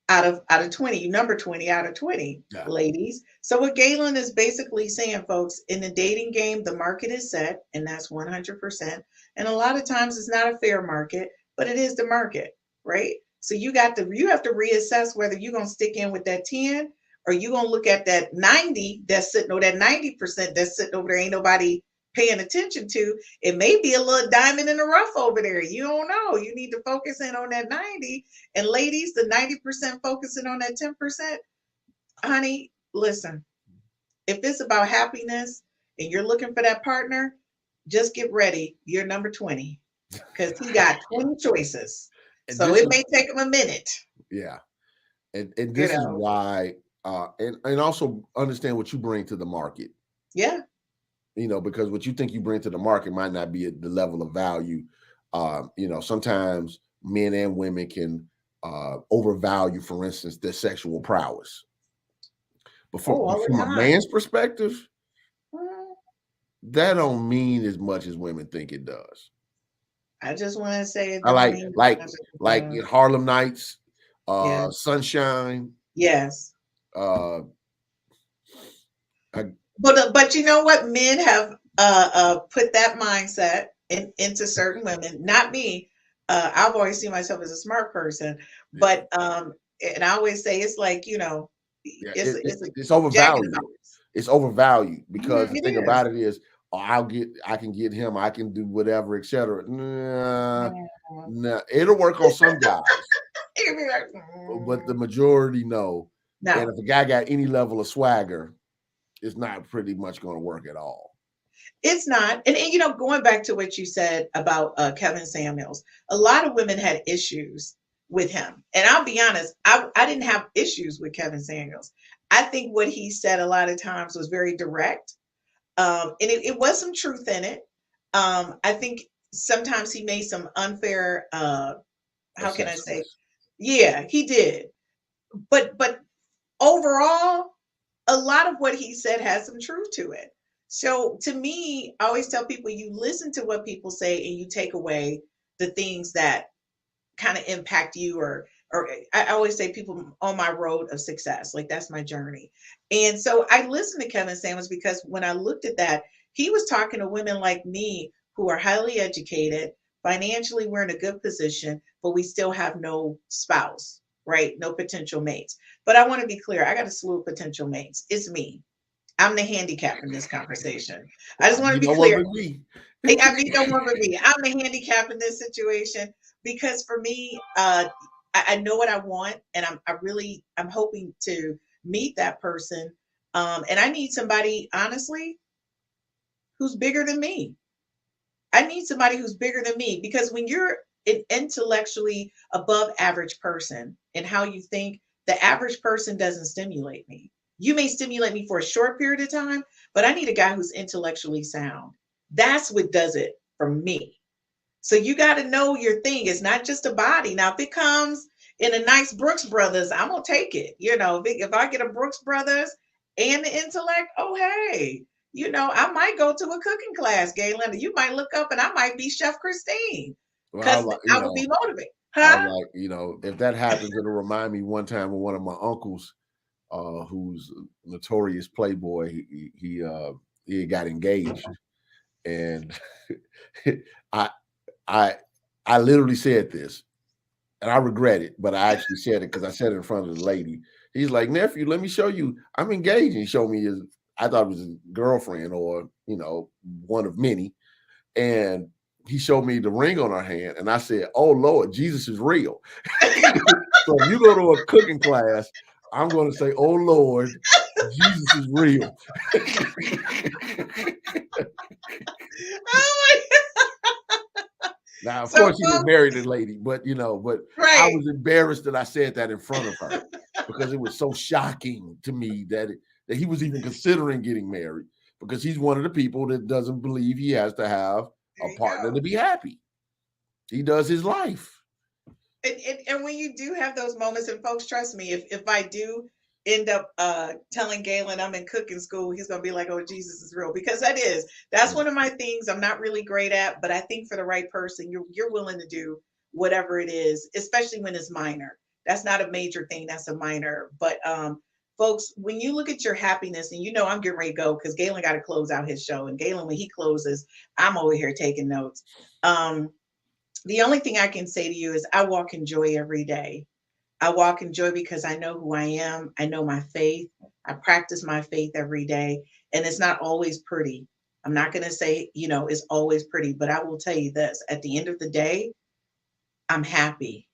out of 20. You number 20 out of 20, Yeah. ladies. So what Gaylon is basically saying, folks, in the dating game, the market is set, and that's 100%. And a lot of times it's not a fair market, but it is the market, right? So you have to reassess whether you're gonna stick in with that 10 or you're gonna look at that 90 that's sitting, or that 90% that's sitting over there, ain't nobody paying attention to. It may be a little diamond in the rough over there. You don't know. You need to focus in on that 90. And ladies, the 90% focusing on that 10%, honey, listen, if it's about happiness and you're looking for that partner, just get ready. You're number 20 because he got 20 choices. And So it may take him a minute. Yeah. And this is why, and also understand what you bring to the market. Yeah. You know, because what you think you bring to the market might not be at the level of value. You know, sometimes men and women can overvalue, for instance, their sexual prowess. But from a man's perspective, that don't mean as much as women think it does. I just want to say, I like in Harlem Nights, yeah. Sunshine. Yes. But you know what? Men have put that mindset into certain women. Not me. I've always seen myself as a smart person, but and I always say it's like, you know, it's overvalued. It's overvalued because the thing about it is, I can get him, I can do whatever, etc. Nah, it'll work on some guys, but the majority no. And if a guy got any level of swagger, it's not pretty much going to work at all. It's not. And you know, going back to what you said about Kevin Samuels, a lot of women had issues with him. And I'll be honest, I didn't have issues with Kevin Samuels. I think what he said a lot of times was very direct. And it was some truth in it. I think sometimes he made some unfair, how can I say? Yeah, he did. But overall, a lot of what he said has some truth to it. So to me, I always tell people, you listen to what people say and you take away the things that kind of impact you, or I always say people on my road of success, like that's my journey. And so I listened to Kevin Samuels because when I looked at that, he was talking to women like me who are highly educated, financially we're in a good position, but we still have no spouse, right? No potential mates. But I want to be clear, I got a slew of potential mates. It's me. I'm the handicap in this conversation. I just want to be clear. I mean, don't worry with me. I'm the handicap in this situation because for me, I know what I want, and I'm hoping to meet that person. And I need somebody, honestly, who's bigger than me. I need somebody who's bigger than me because when you're an intellectually above average person and how you think, the average person doesn't stimulate me. You may stimulate me for a short period of time, but I need a guy who's intellectually sound. That's what does it for me. So you got to know your thing. It's not just a body. Now, if it comes in a nice Brooks Brothers, I'm going to take it. You know, if I get a Brooks Brothers and the intellect, oh, hey, you know, I might go to a cooking class, Gaylon. You might look up and I might be Chef Christine because I would be motivated. Huh? Like, you know, if that happens, it'll remind me one time of one of my uncles, who's a notorious playboy. He got engaged, and I literally said this, and I regret it, but I actually said it because I said it in front of the lady. He's like, nephew, let me show you. I'm engaged. And he showed me I thought it was his girlfriend or, you know, one of many. And he showed me the ring on her hand. And I said, oh, Lord, Jesus is real. So if you go to a cooking class, I'm going to say, oh, Lord, Jesus is real. Oh, my God. Now, of course, he was married to the lady, but, you know, I was embarrassed that I said that in front of her because it was so shocking to me that he was even considering getting married, because he's one of the people that doesn't believe he has to have a partner to be happy. He does his life. And when you do have those moments, and folks, trust me, if I do end up telling Gaylon I'm in cooking school, he's gonna be like, "Oh, Jesus is real," because that's one of my things I'm not really great at, but I think for the right person, you're willing to do whatever it is, especially when it's minor. That's not a major thing, that's a minor. But folks, when you look at your happiness, and I'm getting ready to go because Gaylon got to close out his show, and Gaylon, when he closes, I'm over here taking notes. The only thing I can say to you is I walk in joy every day. I walk in joy because I know who I am. I know my faith. I practice my faith every day. And it's not always pretty. I'm not going to say, it's always pretty, but I will tell you this. At the end of the day, I'm happy.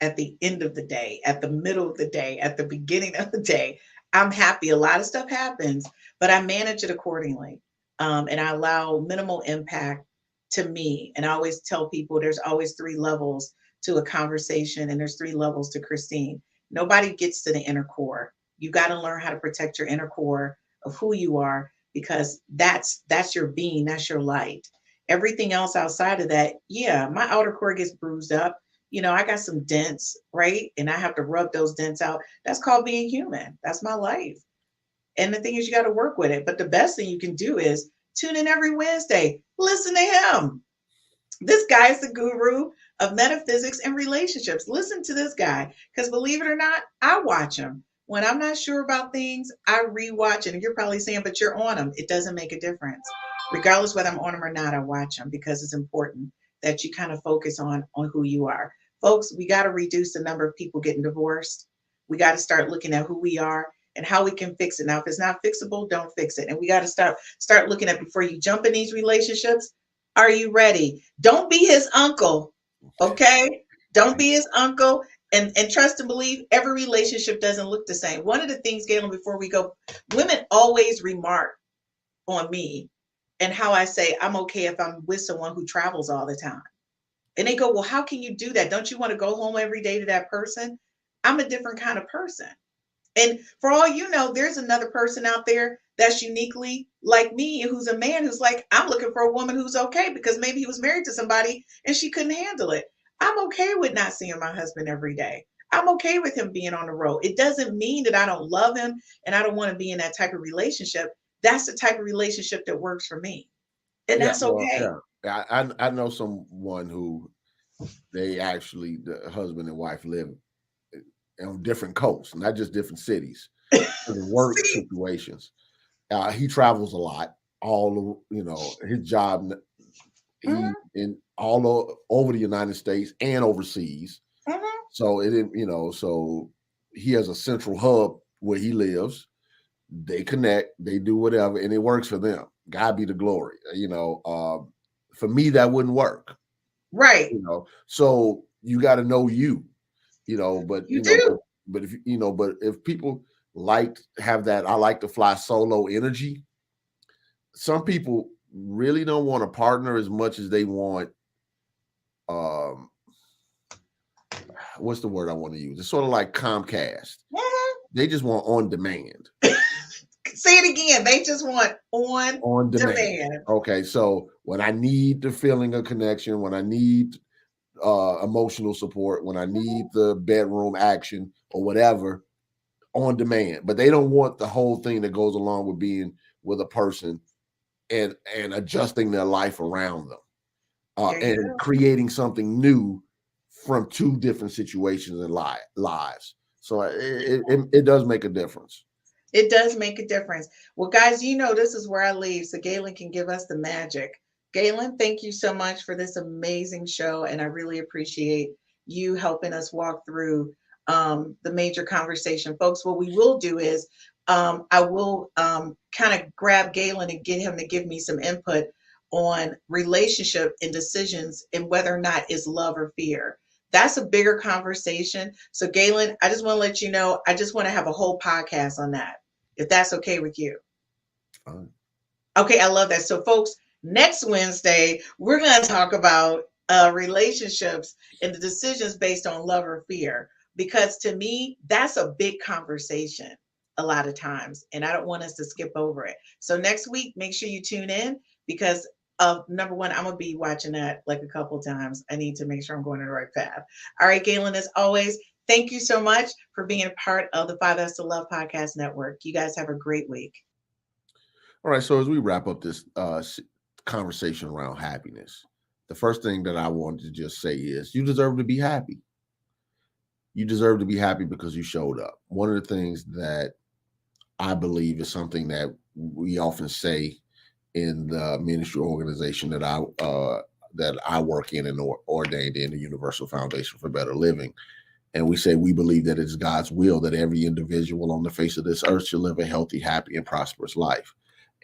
At the end of the day, at the middle of the day, at the beginning of the day, I'm happy. A lot of stuff happens, but I manage it accordingly. And I allow minimal impact to me. And I always tell people there's always 3 levels to a conversation, and there's 3 levels to Christine. Nobody gets to the inner core. You got to learn how to protect your inner core of who you are, because that's your being, that's your light. Everything else outside of that, yeah, my outer core gets bruised up. I got some dents, right? And I have to rub those dents out. That's called being human. That's my life. And the thing is, you got to work with it. But the best thing you can do is tune in every Wednesday. Listen to him. This guy is the guru of metaphysics and relationships. Listen to this guy, because believe it or not, I watch him. When I'm not sure about things, I rewatch it. And you're probably saying, but you're on them. It doesn't make a difference. Regardless whether I'm on them or not, I watch them, because it's important that you kind of focus on who you are. Folks, we got to reduce the number of people getting divorced. We got to start looking at who we are and how we can fix it. Now, if it's not fixable, don't fix it. And we got to start looking at, before you jump in these relationships, are you ready? Don't be his uncle, okay? Don't be his uncle. And trust and believe, every relationship doesn't look the same. One of the things, Gaylon, before we go, women always remark on me and how I say I'm okay if I'm with someone who travels all the time. And they go, well, how can you do that? Don't you want to go home every day to that person? I'm a different kind of person. And for all you know, there's another person out there that's uniquely like me, who's a man who's like, I'm looking for a woman who's okay, because maybe he was married to somebody and she couldn't handle it. I'm okay with not seeing my husband every day. I'm okay with him being on the road. It doesn't mean that I don't love him and I don't want to be in that type of relationship. That's the type of relationship that works for me. And that's okay. Yeah. I know someone who they actually, the husband and wife, live on different coasts, not just different cities, work situations. He travels a lot. His job, in all over the United States and overseas. So it didn't, so he has a central hub where he lives. They connect, they do whatever, and it works for them. God be the glory. For me, that wouldn't work. Right. So you got to know but you do. But if people have that, I like to fly solo energy. Some people really don't want a partner as much as they want. What's the word I want to use? It's sort of like Comcast. They just want on demand. Say it again. They just want on demand. Okay, so when I need the feeling of connection, when I need emotional support, when I need the bedroom action or whatever, on demand. But they don't want the whole thing that goes along with being with a person and adjusting their life around them and creating something new from 2 different situations in lives. So it does make a difference. It does make a difference. Well, guys, this is where I leave, so Gaylon can give us the magic. Gaylon, thank you so much for this amazing show, and I really appreciate you helping us walk through the major conversation. Folks, what we will do is I will kind of grab Gaylon and get him to give me some input on relationship and decisions and whether or not it's love or fear. That's a bigger conversation. So Gaylon, I just want to let you know, I just want to have a whole podcast on that, if that's okay with you. Fine. Okay, I love that. So folks, next Wednesday, we're going to talk about relationships and the decisions based on love or fear, because to me, that's a big conversation a lot of times, and I don't want us to skip over it. So next week, make sure you tune in, because number one, I'm going to be watching that like a couple times. I need to make sure I'm going in the right path. All right, Gaylon, as always, Thank you so much for being a part of the 5S to Love Podcast Network. You guys have a great week. All right. So as we wrap up this conversation around happiness, the first thing that I wanted to just say is you deserve to be happy. You deserve to be happy because you showed up. One of the things that I believe is something that we often say in the ministry organization that I work in and ordained in, the Universal Foundation for Better Living. And we say we believe that it's God's will that every individual on the face of this earth should live a healthy, happy, and prosperous life.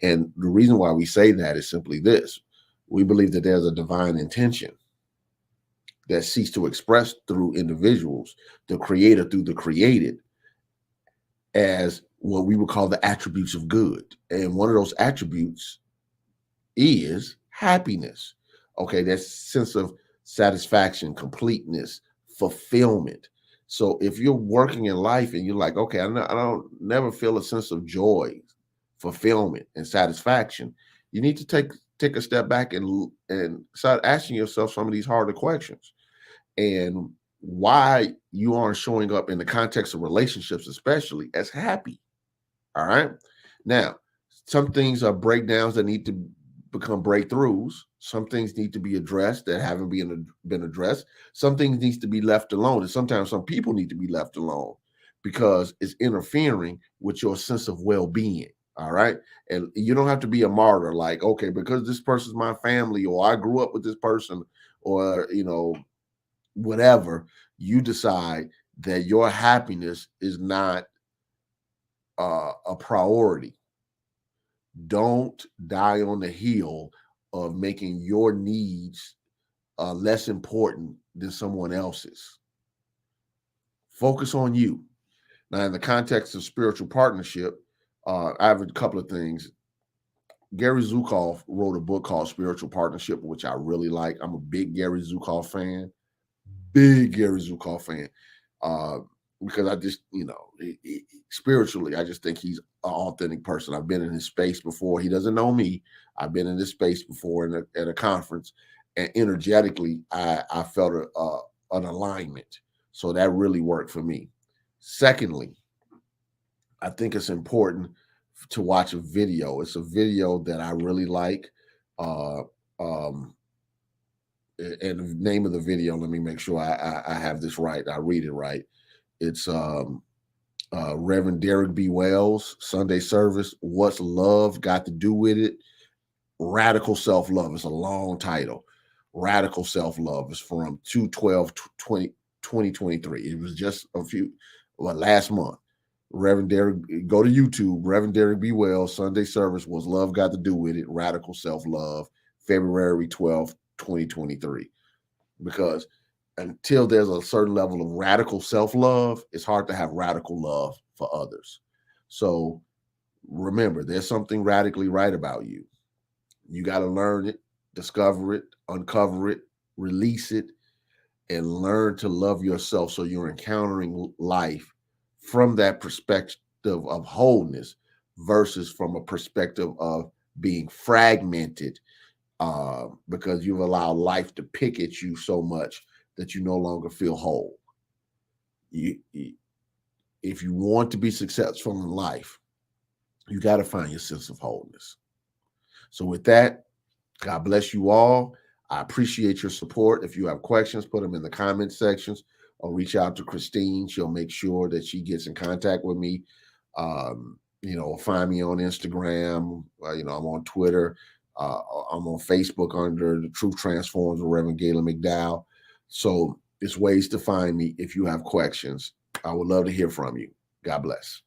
And the reason why we say that is simply this. We believe that there's a divine intention that seeks to express through individuals, the creator through the created, as what we would call the attributes of good. And one of those attributes is happiness. Okay, that sense of satisfaction, completeness, fulfillment. So if you're working in life and you're like, okay, I don't never feel a sense of joy, fulfillment, and satisfaction, you need to take a step back and start asking yourself some of these harder questions. And why you aren't showing up in the context of relationships, especially, as happy. All right. Now, some things are breakdowns that need to become breakthroughs. Some things need to be addressed that haven't been addressed. Some things need to be left alone. And sometimes some people need to be left alone because it's interfering with your sense of well-being. All right. And you don't have to be a martyr like, okay, because this person's my family, or I grew up with this person, or, whatever, you decide that your happiness is not a priority. Don't die on the hill of making your needs less important than someone else's. Focus on you. Now, in the context of spiritual partnership, I have a couple of things. Gary Zukav wrote a book called Spiritual Partnership, which I really like. I'm a big Gary Zukav fan. Because I just, spiritually, I just think he's an authentic person. I've been in his space before. He doesn't know me. I've been in this space before at a conference, and energetically, I felt an alignment. So that really worked for me. Secondly, I think it's important to watch a video. It's a video that I really like. And the name of the video, let me make sure I have this right. I read it right. It's Reverend Derek B. Wells, Sunday service. What's love got to do with it? Radical Self-Love. It's a long title. Radical Self-Love is from 2/12/2023. It was just last month. Reverend Derek, go to YouTube, Reverend Derek B. Wells, Sunday service, What's Love Got to Do with It? Radical Self-Love, February 12th, 2023. Because until there's a certain level of radical self-love, it's hard to have radical love for others. So remember, there's something radically right about you. You got to learn it, discover it, uncover it, release it, and learn to love yourself so you're encountering life from that perspective of wholeness versus from a perspective of being fragmented because you've allowed life to pick at you so much that you no longer feel whole. If you want to be successful in life, you got to find your sense of wholeness. So with that, God bless you all. I appreciate your support. If you have questions, put them in the comment sections or reach out to Christine. She'll make sure that she gets in contact with me. Find me on Instagram. I'm on Twitter. I'm on Facebook under The Truth Transforms with Reverend Gaylon McDowell. So there's ways to find me if you have questions. I would love to hear from you. God bless.